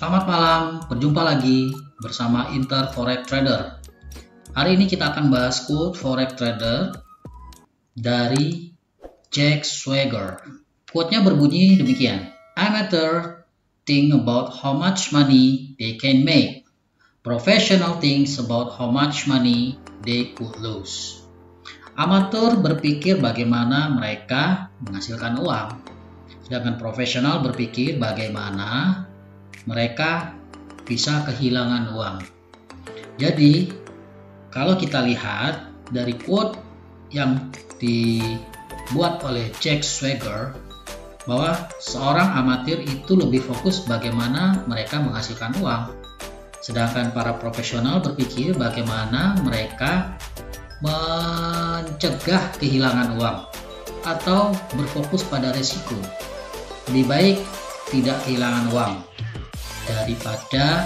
Selamat malam, berjumpa lagi bersama Inter Forex Trader. Hari ini kita akan bahas quote Forex Trader dari Jack Swagger. Quote-nya berbunyi demikian: Amateur think about how much money they can make. Professional thinks about how much money they could lose. Amatur berpikir bagaimana mereka menghasilkan uang, sedangkan profesional berpikir bagaimana mereka bisa kehilangan uang. Jadi, kalau kita lihat dari quote yang dibuat oleh Jack Swagger, bahwa seorang amatir itu lebih fokus bagaimana mereka menghasilkan uang, sedangkan para profesional berpikir bagaimana mereka mencegah kehilangan uang atau berfokus pada risiko. Lebih baik tidak kehilangan uang daripada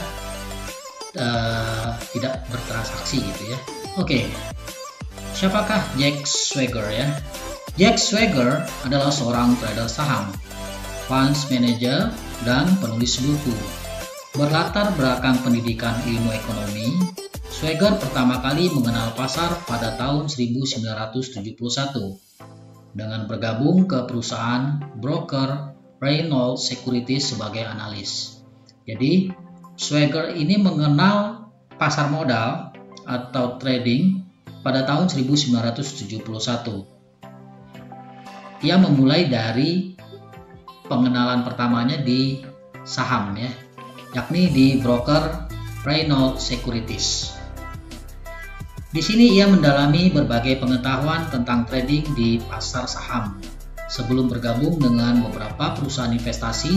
tidak bertransaksi gitu ya. Oke, siapakah Jack Swagger ya? Jack Swagger adalah seorang trader saham, funds manager, dan penulis buku. Berlatar belakang pendidikan ilmu ekonomi, Swagger pertama kali mengenal pasar pada tahun 1971 dengan bergabung ke perusahaan broker Reynolds Securities sebagai analis. Jadi, Swagger ini mengenal pasar modal atau trading pada tahun 1971. Ia memulai dari pengenalan pertamanya di saham ya, yakni di broker Reynolds Securities. Di sini ia mendalami berbagai pengetahuan tentang trading di pasar saham sebelum bergabung dengan beberapa perusahaan investasi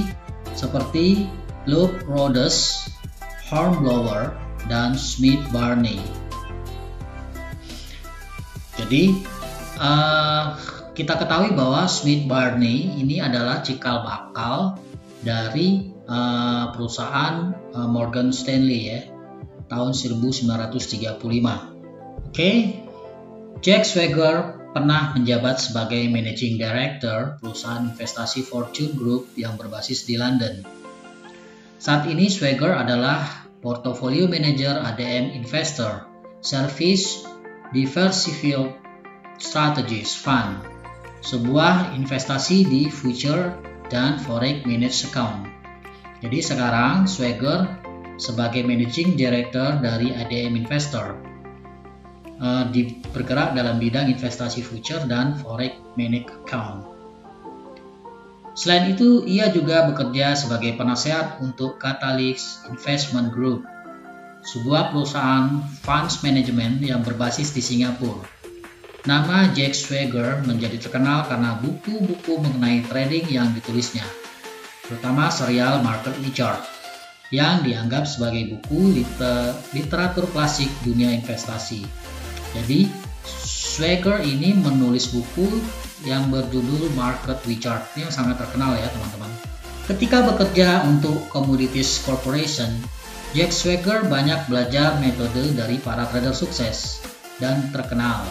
seperti Loeb Rhodes, Hornblower, dan Smith Barney. Jadi kita ketahui bahwa Smith Barney ini adalah cikal bakal dari perusahaan Morgan Stanley ya, tahun 1935. Oke, Jack Swagger pernah menjabat sebagai Managing Director perusahaan investasi Fortune Group yang berbasis di London. Saat ini Swagger adalah Portfolio Manager ADM Investor Service Diversified Strategies Fund, sebuah investasi di future dan forex managed account. Jadi sekarang Swagger sebagai Managing Director dari ADM Investor bergerak dalam bidang investasi future dan forex managed account. Selain itu, ia juga bekerja sebagai penasehat untuk Catalyst Investment Group, sebuah perusahaan funds management yang berbasis di Singapura. Nama Jack Swagger menjadi terkenal karena buku-buku mengenai trading yang ditulisnya, terutama serial Market Wizard, yang dianggap sebagai buku literatur klasik dunia investasi. Jadi, Swagger ini menulis buku yang berjudul Market Wizard, ini yang sangat terkenal ya teman-teman. Ketika bekerja untuk Commodities Corporation, Jack Swagger banyak belajar metode dari para trader sukses dan terkenal,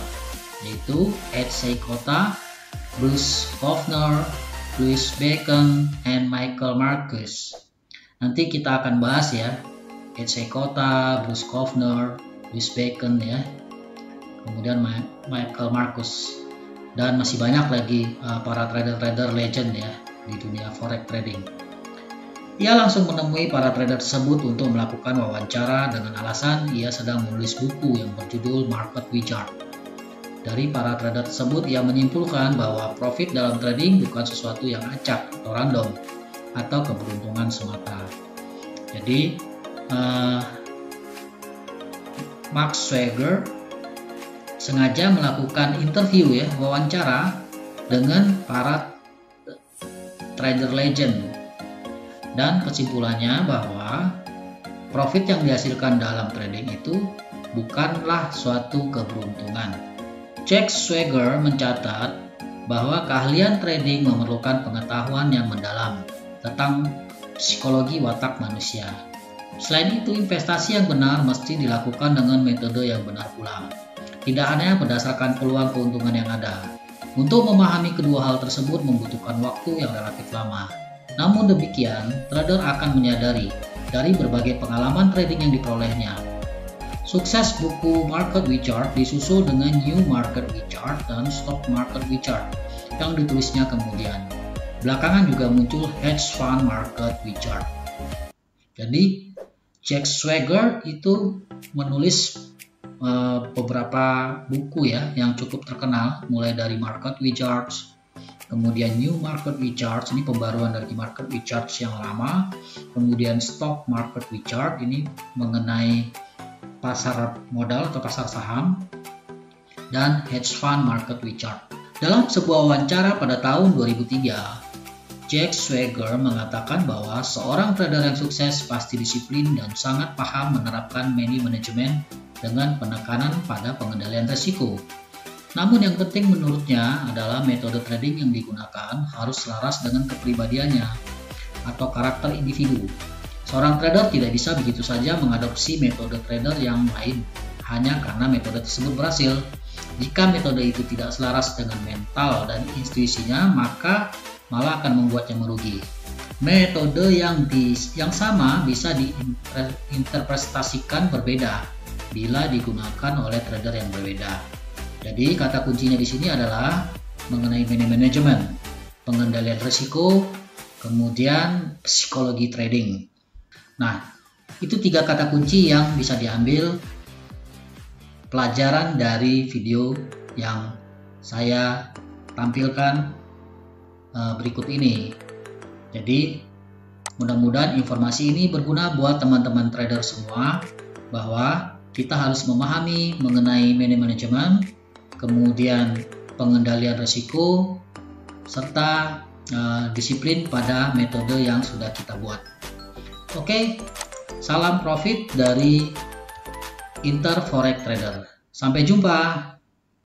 yaitu Ed Seykota, Bruce Kovner, Louis Bacon, and Michael Marcus. Nanti kita akan bahas ya, Ed Seykota, Bruce Kovner, Louis Bacon ya, kemudian Michael Marcus, dan masih banyak lagi para trader-trader legend ya di dunia forex trading. Ia langsung menemui para trader tersebut untuk melakukan wawancara dengan alasan ia sedang menulis buku yang berjudul Market Wizard. Dari para trader tersebut, ia menyimpulkan bahwa profit dalam trading bukan sesuatu yang acak atau random atau keberuntungan semata. Jadi Mark Swagger sengaja melakukan interview ya, wawancara dengan para trader legend, dan kesimpulannya bahwa profit yang dihasilkan dalam trading itu bukanlah suatu keberuntungan. Jack Swagger mencatat bahwa keahlian trading memerlukan pengetahuan yang mendalam tentang psikologi watak manusia. Selain itu, investasi yang benar mesti dilakukan dengan metode yang benar pula, tidak hanya berdasarkan peluang keuntungan yang ada. Untuk memahami kedua hal tersebut membutuhkan waktu yang relatif lama. Namun demikian, trader akan menyadari dari berbagai pengalaman trading yang diperolehnya. Sukses buku Market We Chart disusul dengan New Market We Chart dan Stock Market We Chart yang ditulisnya kemudian. Belakangan juga muncul Hedge Fund Market We Chart. Jadi Jack Schwager itu menulis beberapa buku ya yang cukup terkenal, mulai dari Market We Charts, kemudian New Market We Charts, ini pembaruan dari Market We Charts yang lama, kemudian Stock Market We Chart, ini mengenai pasar modal atau pasar saham, dan Hedge Fund Market We Chart. Dalam sebuah wawancara pada tahun 2003, Jack Schwager mengatakan bahwa seorang trader yang sukses pasti disiplin dan sangat paham menerapkan money management dengan penekanan pada pengendalian risiko. Namun yang penting menurutnya adalah metode trading yang digunakan harus selaras dengan kepribadiannya atau karakter individu. Seorang trader tidak bisa begitu saja mengadopsi metode trader yang lain hanya karena metode tersebut berhasil. Jika metode itu tidak selaras dengan mental dan intuisinya, maka malah akan membuatnya merugi. Metode yang sama bisa diinterpretasikan berbeda bila digunakan oleh trader yang berbeda. Jadi kata kuncinya di sini adalah mengenai money management, pengendalian risiko, kemudian psikologi trading. Nah, itu 3 kata kunci yang bisa diambil pelajaran dari video yang saya tampilkan berikut ini. Jadi mudah-mudahan informasi ini berguna buat teman-teman trader semua, bahwa kita harus memahami mengenai money management, kemudian pengendalian risiko, serta disiplin pada metode yang sudah kita buat. Oke, salam profit dari Inter Forex Trader. Sampai jumpa.